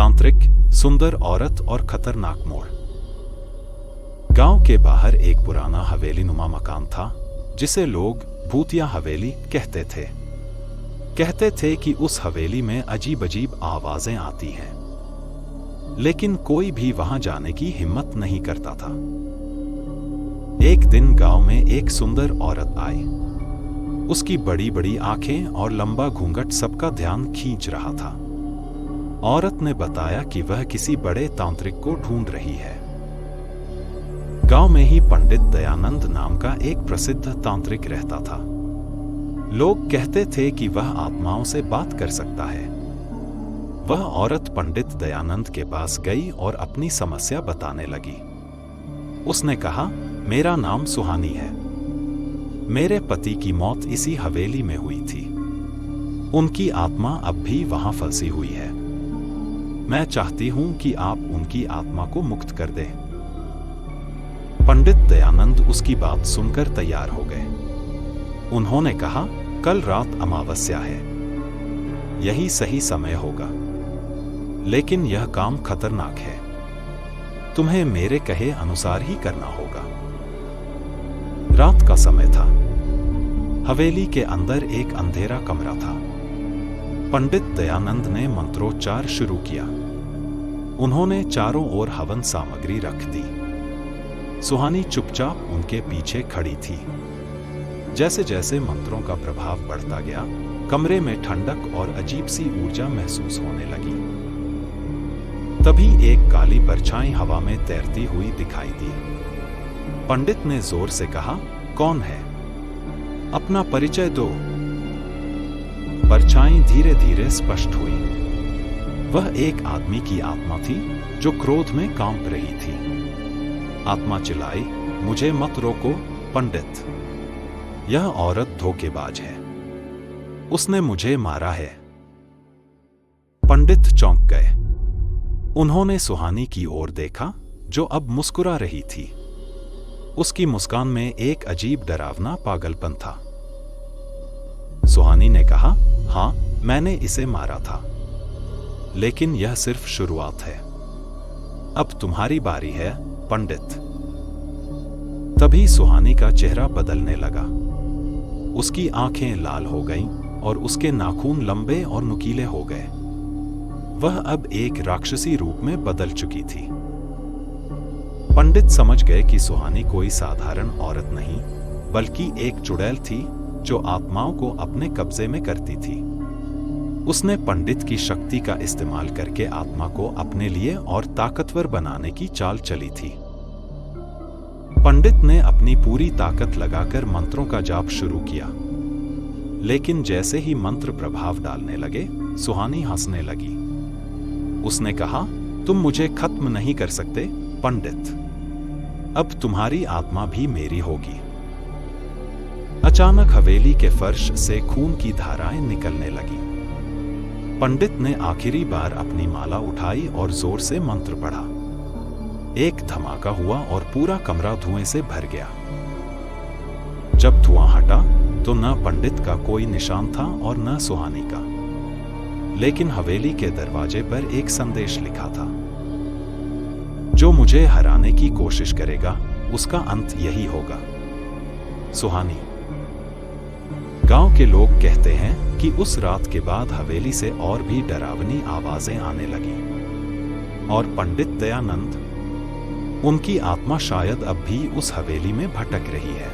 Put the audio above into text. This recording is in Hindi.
तांत्रिक, सुंदर औरत और खतरनाक मोड़। गांव के बाहर एक पुराना हवेलीनुमा मकान था जिसे लोग भूतिया हवेली कहते थे। कहते थे कि उस हवेली में अजीब अजीब आवाजें आती हैं, लेकिन कोई भी वहां जाने की हिम्मत नहीं करता था। एक दिन गांव में एक सुंदर औरत आई। उसकी बड़ी बड़ी आंखें और लंबा घूंघट सबका ध्यान खींच रहा था। औरत ने बताया कि वह किसी बड़े तांत्रिक को ढूंढ रही है। गांव में ही पंडित दयानंद नाम का एक प्रसिद्ध तांत्रिक रहता था। लोग कहते थे कि वह आत्माओं से बात कर सकता है। वह औरत पंडित दयानंद के पास गई और अपनी समस्या बताने लगी। उसने कहा, मेरा नाम सुहानी है। मेरे पति की मौत इसी हवेली में हुई थी। उनकी आत्मा अब भी वहां फंसी हुई है। मैं चाहती हूं कि आप उनकी आत्मा को मुक्त कर दें। पंडित दयानंद उसकी बात सुनकर तैयार हो गए। उन्होंने कहा, कल रात अमावस्या है, यही सही समय होगा, लेकिन यह काम खतरनाक है। तुम्हें मेरे कहे अनुसार ही करना होगा। रात का समय था। हवेली के अंदर एक अंधेरा कमरा था। पंडित दयानंद ने मंत्रोच्चार शुरू किया। उन्होंने चारों ओर हवन सामग्री रख दी। सुहानी चुपचाप उनके पीछे खड़ी थी। जैसे जैसे मंत्रों का प्रभाव बढ़ता गया, कमरे में ठंडक और अजीब सी ऊर्जा महसूस होने लगी। तभी एक काली परछाई हवा में तैरती हुई दिखाई दी। पंडित ने जोर से कहा, कौन है? अपना परिचय दो। परछाई धीरे धीरे स्पष्ट हुई। वह एक आदमी की आत्मा थी जो क्रोध में कांप रही थी। आत्मा चिल्लाई, मुझे मत रोको पंडित। यह औरत धोखेबाज है। उसने मुझे मारा है। पंडित चौंक गए। उन्होंने सुहानी की ओर देखा जो अब मुस्कुरा रही थी। उसकी मुस्कान में एक अजीब डरावना पागलपन था। सुहानी ने कहा, हां, मैंने इसे मारा था, लेकिन यह सिर्फ शुरुआत है। अब तुम्हारी बारी है पंडित। तभी सुहानी का चेहरा बदलने लगा। उसकी आंखें लाल हो गईं और उसके नाखून लंबे और नुकीले हो गए। वह अब एक राक्षसी रूप में बदल चुकी थी। पंडित समझ गए कि सुहानी कोई साधारण औरत नहीं, बल्कि एक चुड़ैल थी जो आत्माओं को अपने कब्जे में करती थी। उसने पंडित की शक्ति का इस्तेमाल करके आत्मा को अपने लिए और ताकतवर बनाने की चाल चली थी। पंडित ने अपनी पूरी ताकत लगाकर मंत्रों का जाप शुरू किया, लेकिन जैसे ही मंत्र प्रभाव डालने लगे, सुहानी हंसने लगी। उसने कहा, तुम मुझे खत्म नहीं कर सकते पंडित। अब तुम्हारी आत्मा भी मेरी होगी। अचानक हवेली के फर्श से खून की धाराएं निकलने लगी। पंडित ने आखिरी बार अपनी माला उठाई और जोर से मंत्र पढ़ा। एक धमाका हुआ और पूरा कमरा धुएं से भर गया। जब धुआं हटा तो न पंडित का कोई निशान था और न सुहानी का, लेकिन हवेली के दरवाजे पर एक संदेश लिखा था, जो मुझे हराने की कोशिश करेगा उसका अंत यही होगा। सुहानी। गांव के लोग कहते हैं कि उस रात के बाद हवेली से और भी डरावनी आवाजें आने लगी और पंडित दयानंद, उनकी आत्मा शायद अब भी उस हवेली में भटक रही है।